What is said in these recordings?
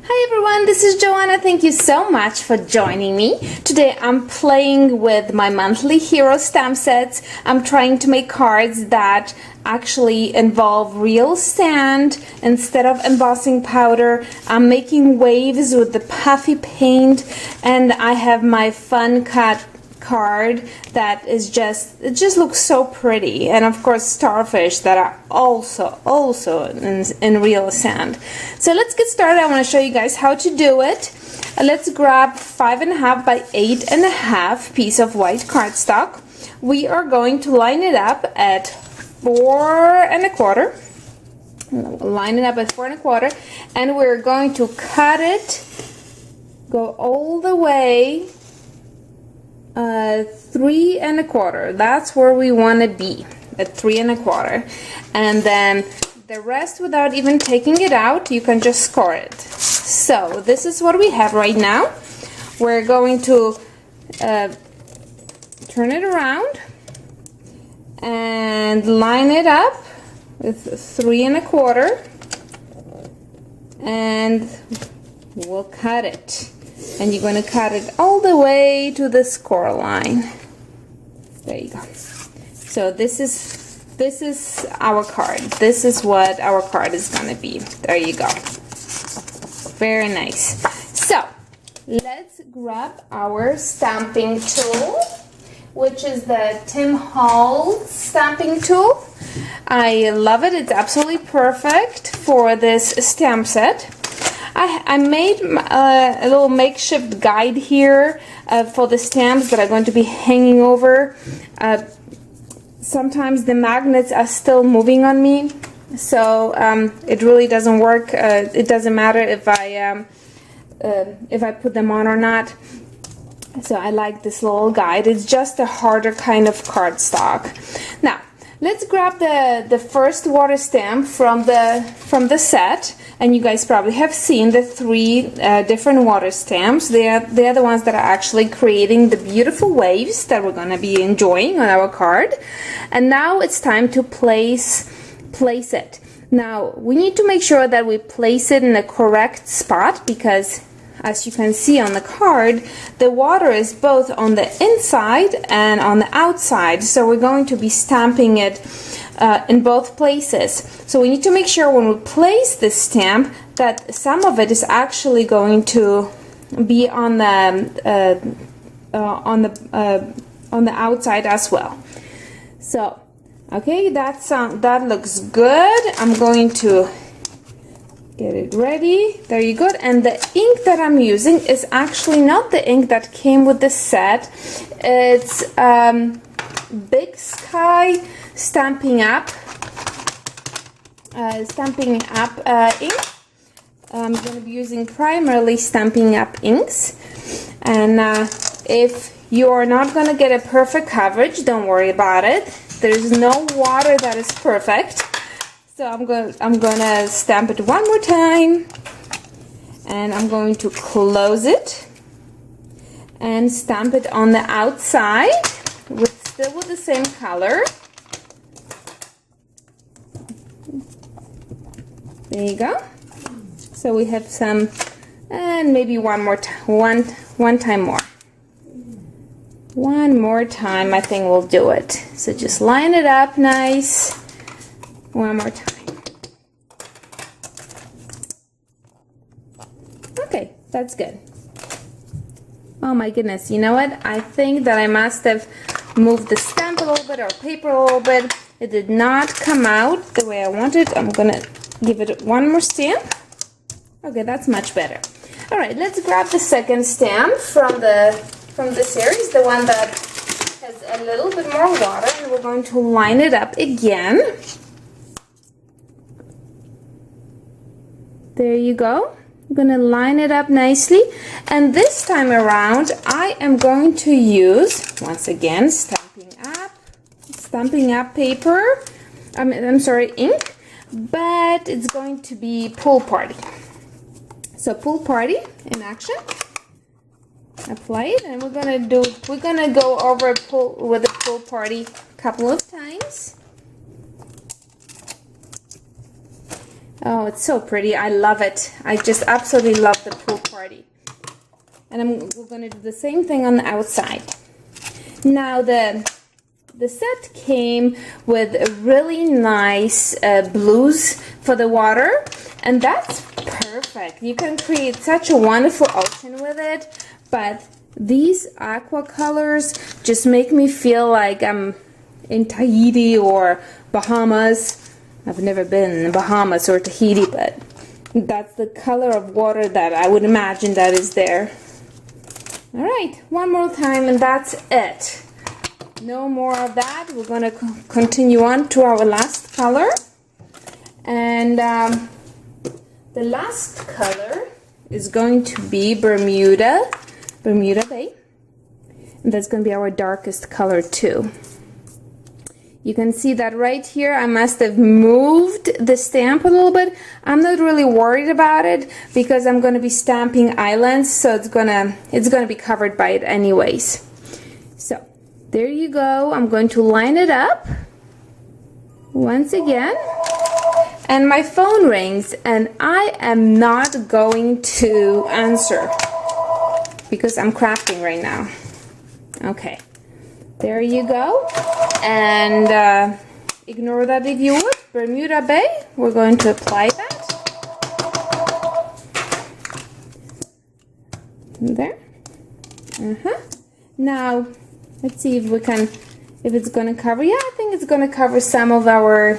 Hi everyone, this is Joanna. Thank you so much for joining me. Today I'm playing with my monthly hero stamp sets. I'm trying to make cards that actually involve real sand instead of embossing powder. I'm making waves with the Puffy paint, and I have my fun cut card that is it just looks so pretty, and of course starfish that are also in real sand. So let's get started. I want to show you guys how to do it. Let's grab 5.5 by 8.5 piece of white cardstock. We are going to line it up at 4.25. Line it up at 4.25, and we're going to cut it, go all the way 3.25. That's where we want to be, at 3.25, and then the rest, without even taking it out, you can just score it. So this is what we have right now. We're going to turn it around and line it up with 3.25, and we'll cut it. And you're going to cut it all the way to the score line. There you go. So this is our card. This is what our card is going to be. There you go. Very nice. So let's grab our stamping tool, which is the Tim Holtz stamping tool. I love it. It's absolutely perfect for this stamp set. I made a little makeshift guide here for the stamps that are going to be hanging over. Sometimes the magnets are still moving on me, so it really doesn't work. It doesn't matter if I put them on or not. So I like this little guide. It's just a harder kind of cardstock. Now let's grab the first water stamp from the set. And you guys probably have seen the 3 different water stamps. They're the ones that are actually creating the beautiful waves that we're going to be enjoying on our card. And now it's time to place it. Now we need to make sure that we place it in the correct spot, because as you can see on the card, the water is both on the inside and on the outside. So we're going to be stamping it in both places. So we need to make sure when we place this stamp that some of it is actually going to be on the outside as well. So okay, that looks good. I'm going to get it ready. There you go. And the ink that I'm using is actually not the ink that came with the set. It's Big Sky Stamping Up ink. I'm going to be using primarily Stamping Up inks, and if you're not going to get a perfect coverage, don't worry about it. There's no water that is perfect. So I'm going to stamp it one more time, and I'm going to close it and stamp it on the outside still with the same color. There you go. So we have some, and maybe one more time more. One more time, I think we'll do it. So just line it up nice. One more time. Okay, that's good. Oh my goodness, you know what? I think that I must have moved the stamp a little bit, or paper a little bit. It did not come out the way I wanted. I'm gonna give it one more stamp. Okay, that's much better. All right, let's grab the second stamp from the series, the one that has a little bit more water, and we're going to line it up again. There you go. I'm gonna line it up nicely, and this time around I am going to use, once again, Stamping Up paper. I'm sorry, ink, but it's going to be Pool Party. So Pool Party in action. Apply it, and we're gonna go over with the Pool Party a couple of times. Oh, it's so pretty. I love it. I just absolutely love the pool party. And we're going to do the same thing on the outside. Now the set came with really nice blues for the water, and that's perfect. You can create such a wonderful ocean with it, but these aqua colors just make me feel like I'm in Tahiti or Bahamas. I've never been in Bahamas or Tahiti, but that's the color of water that I would imagine that is there. All right, one more time and that's it. No more of that. We're going to continue on to our last color. And the last color is going to be Bermuda Bay. And that's going to be our darkest color too. You can see that right here I must have moved the stamp a little bit. I'm not really worried about it because I'm going to be stamping islands, so it's gonna be covered by it anyways. So there you go. I'm going to line it up once again, and my phone rings and I am not going to answer because I'm crafting right now. Okay, there you go. And ignore that if you would. Bermuda Bay, we're going to apply that. There. Now, let's see if it's going to cover. Yeah, I think it's going to cover some of our...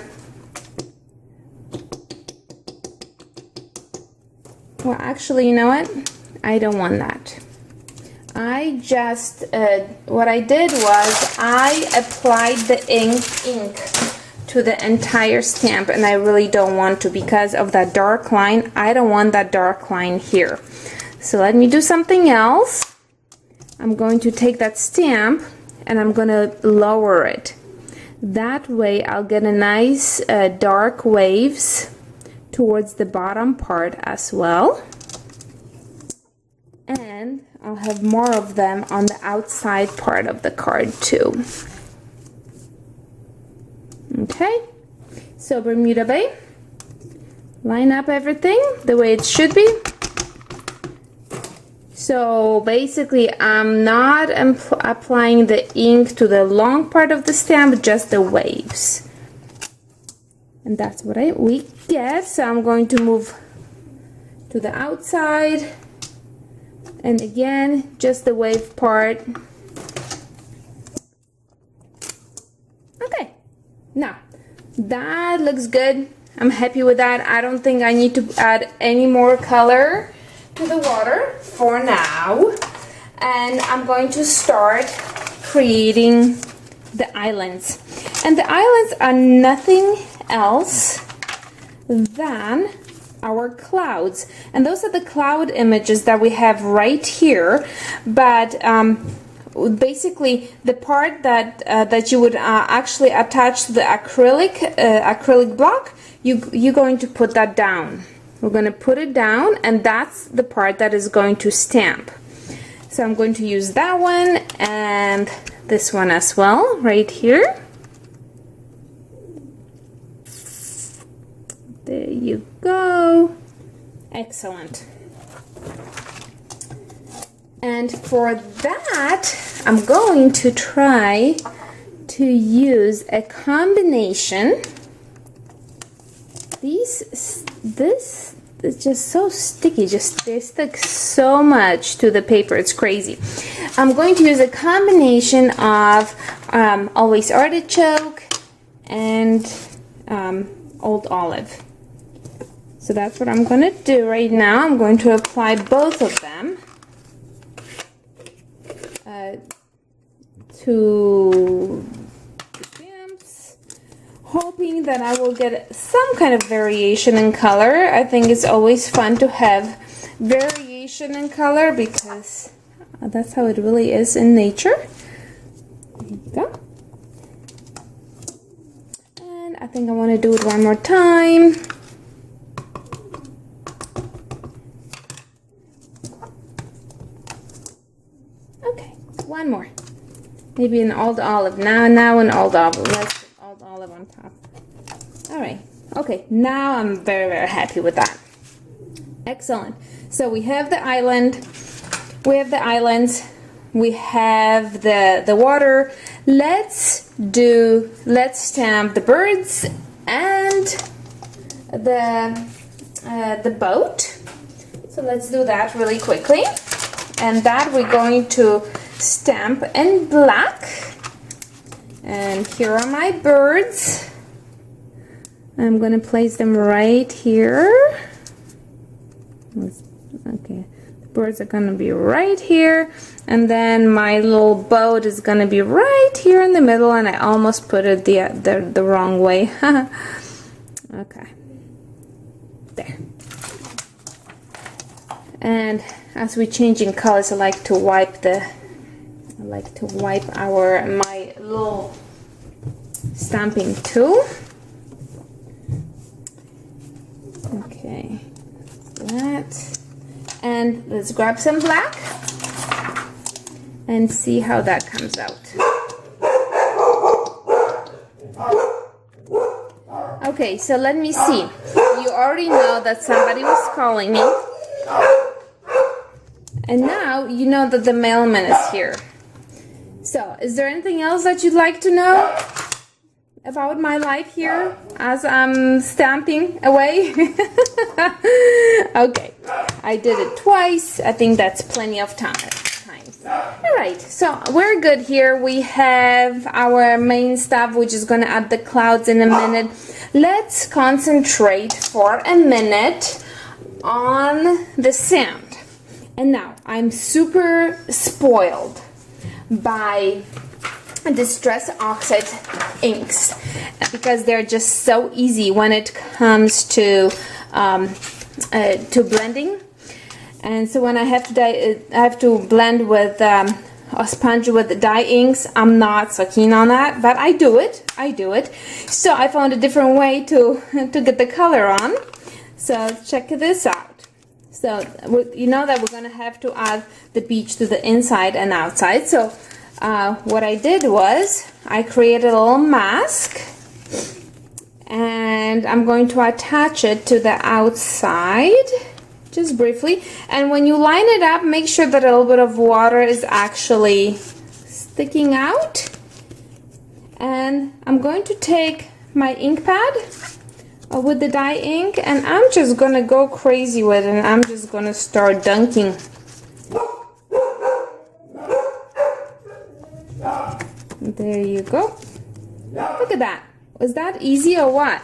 Well, actually, you know what? I don't want that. I just, what I did was I applied the ink to the entire stamp, and I really don't want to because of that dark line. I don't want that dark line here. So let me do something else. I'm going to take that stamp and I'm going to lower it. That way I'll get a nice dark waves towards the bottom part as well. And I'll have more of them on the outside part of the card too. Okay, so Bermuda Bay, line up everything the way it should be. So basically I'm not applying the ink to the long part of the stamp, just the waves. And that's what we get. So I'm going to move to the outside. And again, just the wave part. Okay, now that looks good. I'm happy with that. I don't think I need to add any more color to the water for now. And I'm going to start creating the islands. And the islands are nothing else than our clouds, and those are the cloud images that we have right here. But basically the part that you would actually attach to the acrylic block, you're going to put that down. We're going to put it down, and that's the part that is going to stamp. So I'm going to use that one and this one as well right here. There you go. Excellent. And for that, I'm going to try to use a combination. This is just so sticky. They stick so much to the paper. It's crazy. I'm going to use a combination of Always Artichoke and Old Olive. So that's what I'm going to do right now. I'm going to apply both of them to the stamps, hoping that I will get some kind of variation in color. I think it's always fun to have variation in color because that's how it really is in nature. There you go. And I think I want to do it one more time. One more. Maybe an Old Olive. Now an Old Olive. Let's put Old Olive on top. Alright. Okay, now I'm very, very happy with that. Excellent. So we have the island, we have the islands, we have the water. Let's stamp the birds and the boat. So let's do that really quickly. And that we're going to stamp in black. And here are my birds. I'm going to place them right here. Okay, the birds are going to be right here. And then my little boat is going to be right here in the middle. And I almost put it the wrong way. Okay. There. And as we're changing colors, I like to wipe my little stamping tool. Okay, that, and let's grab some black and see how that comes out. Okay, so let me see. You already know that somebody was calling me. And now you know that the mailman is here. So, is there anything else that you'd like to know about my life here as I'm stamping away? Okay, I did it twice. I think that's plenty of time. Alright, so we're good here. We have our main stuff, which is going to add the clouds in a minute. Let's concentrate for a minute on the sand. And now, I'm super spoiled by Distress Oxide inks because they're just so easy when it comes to blending. And so when I have to blend with a sponge with dye inks, I'm not so keen on that, but I do it. So I found a different way to get the color on. So check this out. So you know that we're gonna have to add the beach to the inside and outside. So what I did was I created a little mask, and I'm going to attach it to the outside. Just briefly, and when you line it up, make sure that a little bit of water is actually sticking out. And I'm going to take my ink pad with the dye ink, and I'm just gonna go crazy with it, and I'm just gonna start dunking. There you go. Look at that. Was that easy or what?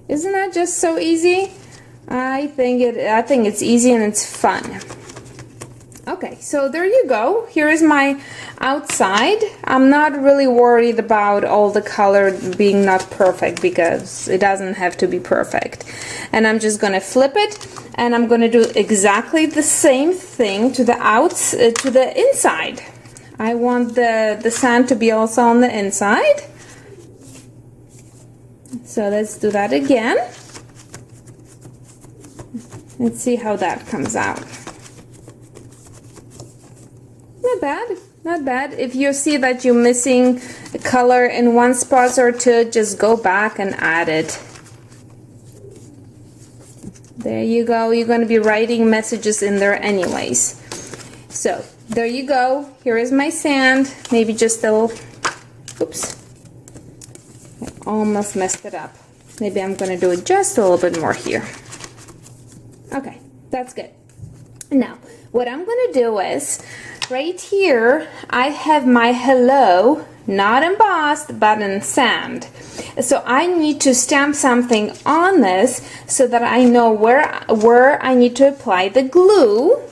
Isn't that just so easy? I think it's easy and it's fun. Okay, so there you go. Here is my outside. I'm not really worried about all the color being not perfect because it doesn't have to be perfect. And I'm just gonna flip it, and I'm gonna do exactly the same thing to the inside. I want the sand to be also on the inside. So let's do that again. Let's see how that comes out. Not bad, not bad. If you see that you're missing a color in one spot or two, just go back and add it. There you go. You're going to be writing messages in there anyways. So there you go. Here is my sand. Maybe just a little, oops, I almost messed it up. Maybe I'm going to do it just a little bit more here. Okay, that's good. Now, what I'm going to do is, right here, I have my hello, not embossed, but in sand. So I need to stamp something on this so that I know where I need to apply the glue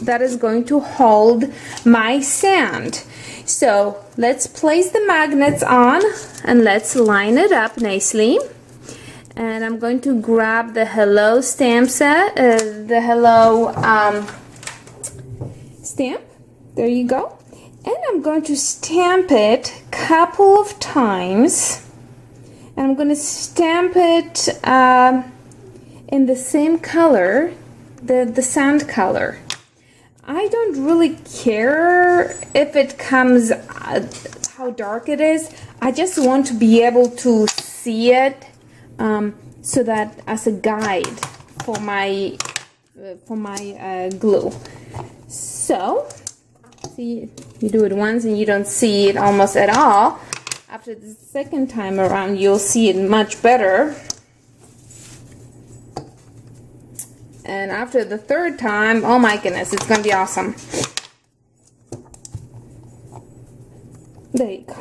that is going to hold my sand. So let's place the magnets on and let's line it up nicely. And I'm going to grab the hello stamp set, the hello stamp. There you go. And I'm going to stamp it a couple of times. And I'm going to stamp it in the same color, the sand color. I don't really care if it comes, how dark it is. I just want to be able to see it so that as a guide for my glue. So see, you do it once and you don't see it almost at all. After the second time around, you'll see it much better. And after the third time, oh my goodness, it's gonna be awesome. There you go.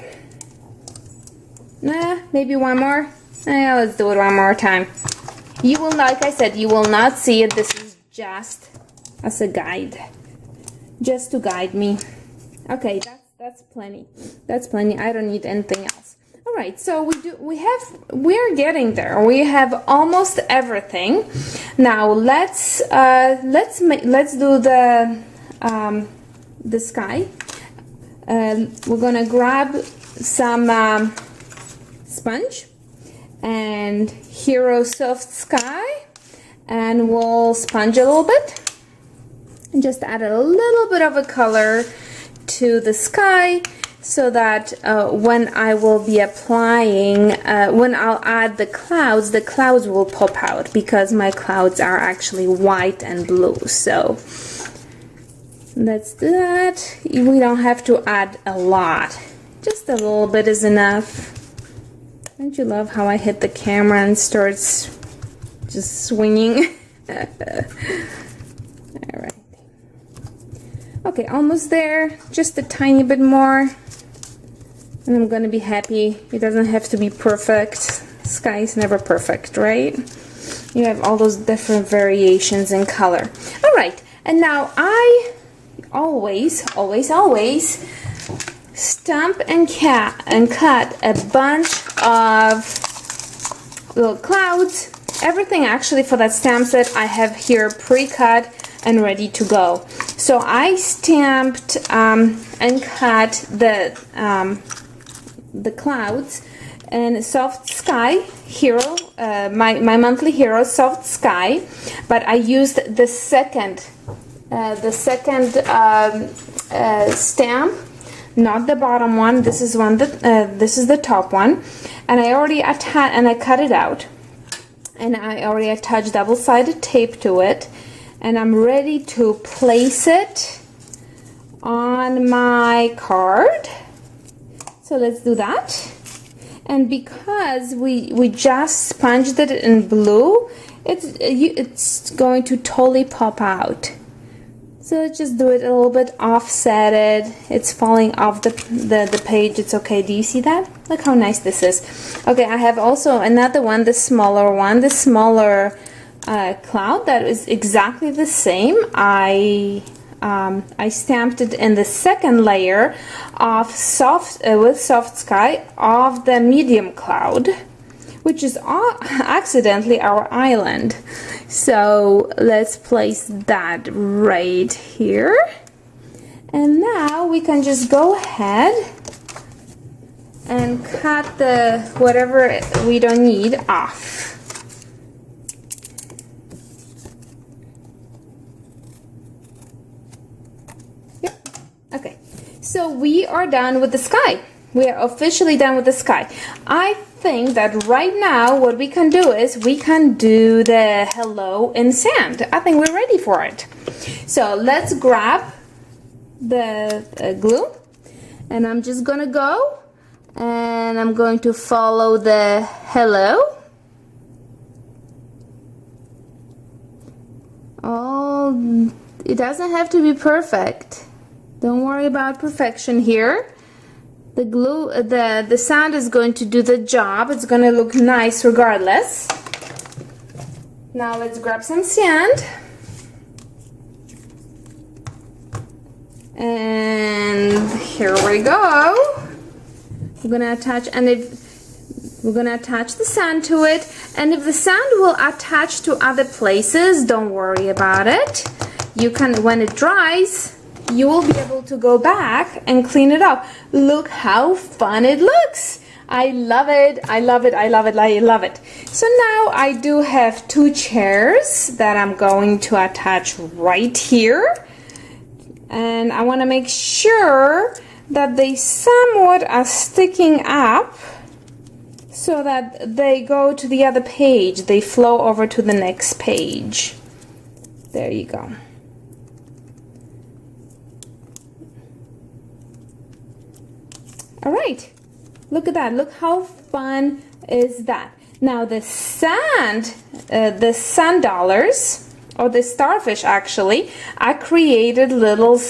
Nah, maybe one more. Yeah, let's do it one more time. You will, like I said, you will not see it. This is just as a guide, just to guide me. Okay, that's plenty. That's plenty. I don't need anything else. All right, so we're getting there. We have almost everything. Now let's do the sky. We're gonna grab some sponge and Hero Soft Sky, and we'll sponge a little bit and just add a little bit of a color to the sky, so that when I will be applying, when I'll add the clouds will pop out, because my clouds are actually white and blue. So let's do that. We don't have to add a lot, just a little bit is enough. Don't you love how I hit the camera and starts just swinging? All right. Okay, almost there. Just a tiny bit more. And I'm gonna be happy. It doesn't have to be perfect. Sky is never perfect, right? You have all those different variations in color. All right, and now I always stamp and cut a bunch of little clouds. Everything actually for that stamp set I have here pre-cut and ready to go. So I stamped and cut the clouds in Soft Sky Hero, my Monthyl Hero Soft Sky, but I used the second stamp, not the bottom one. This is one that this is the top one, and I already attached and I cut it out, and I already attached double-sided tape to it, and I'm ready to place it on my card. So let's do that. And because we just sponged it in blue, it's going to totally pop out. So let's just do it a little bit offsetted. It's falling off the page. It's okay. Do you see that? Look how nice this is. Okay, I have also another one, the smaller one, the smaller cloud that is exactly the same. I stamped it in the second layer of with Soft Sky of the medium cloud, which is accidentally our island. So let's place that right here, and now we can just go ahead and cut the whatever we don't need off. Okay, so we are done with the sky. We are officially done with the sky. I think that right now what we can do is we can do the hello in sand. I think we're ready for it. So let's grab the glue, and I'm just gonna go and I'm going to follow the hello. Oh, it doesn't have to be perfect. Don't worry about perfection here. The glue, the sand is going to do the job. It's going to look nice regardless. Now let's grab some sand. And here we go. We're going to attach, and we're going to attach the sand to it. And if the sand will attach to other places, don't worry about it. You can, when it dries, you will be able to go back and clean it up. Look how fun it looks. I love it. I love it. I love it. I love it. So now I do have two chairs that I'm going to attach right here. And I want to make sure that they somewhat are sticking up so that they go to the other page. They flow over to the next page. There you go. All right, look at that. Look how fun is that. Now the sand dollars, or the starfish actually, I created little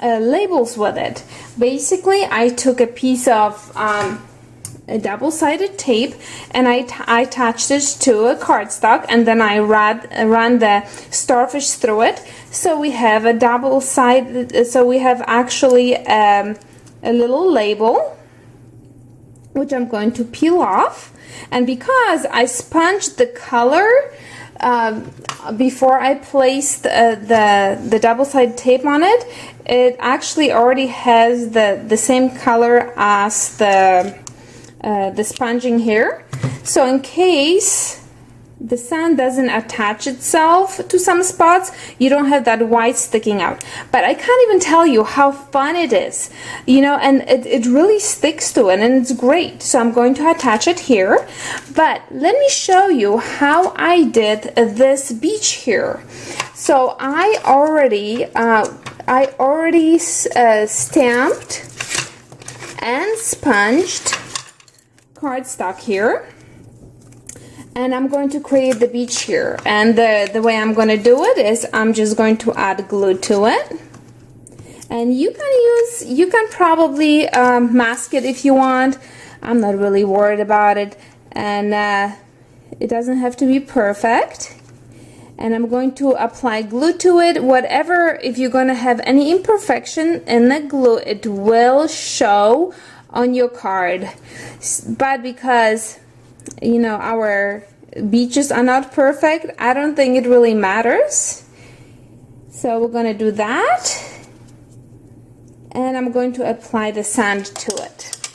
labels with it. Basically, I took a piece of a double-sided tape and I attached it to a cardstock, and then I ran the starfish through it. So we have a double-sided, so we have actually a little label, which I'm going to peel off. And because I sponged the color before I placed the double-sided tape on it, it actually already has the same color as the sponging here. So in case the sand doesn't attach itself to some spots, you don't have that white sticking out. But I can't even tell you how fun it is, you know, and it really sticks to it, and it's great. So I'm going to attach it here, but let me show you how I did this beach here. So I already stamped and sponged cardstock here, and I'm going to create the beach here. And the way I'm going to do it is I'm just going to add glue to it, and you can probably mask it if you want. I'm not really worried about it, and it doesn't have to be perfect. And I'm going to apply glue to it. Whatever, if you're going to have any imperfection in the glue, it will show on your card. But because, you know, our beaches are not perfect, I don't think it really matters. So we're going to do that, and I'm going to apply the sand to it,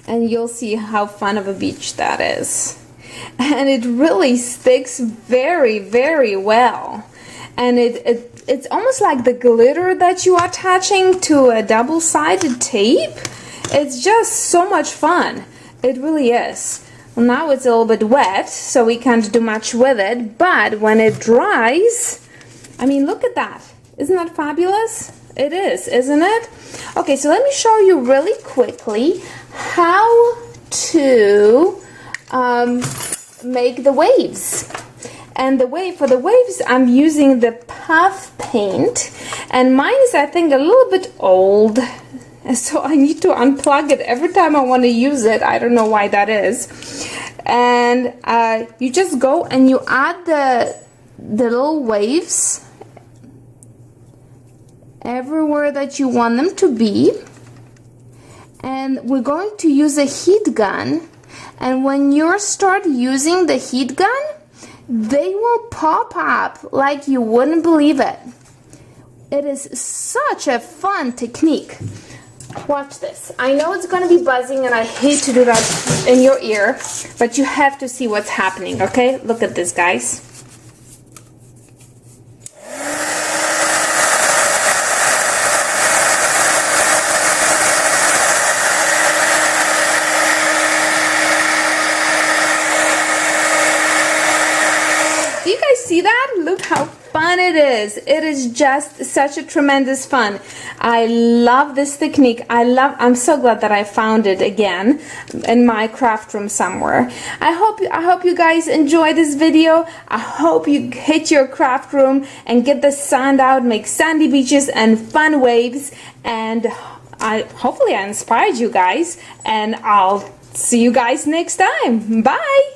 and you'll see how fun of a beach that is. And it really sticks very, very well. And it's almost like the glitter that you are attaching to a double-sided tape. It's just so much fun. It really is. Well, now it's a little bit wet, so we can't do much with it, but when it dries, I mean, look at that. Isn't that fabulous? It is, isn't it? Okay, so let me show you really quickly how to make the waves. And for the waves, I'm using the puff paint, and mine is, I think, a little bit old, so I need to unplug it every time I want to use it. I don't know why that is. And you just go and you add the little waves everywhere that you want them to be, and we're going to use a heat gun. And when you start using the heat gun, they will pop up like you wouldn't believe it. It is such a fun technique. Watch this. I know it's going to be buzzing, and I hate to do that in your ear, but you have to see what's happening, okay? Look at this, guys. See that? Look how fun it is. It is just such a tremendous fun. I love this technique. I'm so glad that I found it again in my craft room somewhere. I hope you guys enjoy this video. I hope you hit your craft room and get the sand out, make sandy beaches and fun waves, and hopefully I inspired you guys, and I'll see you guys next time. Bye.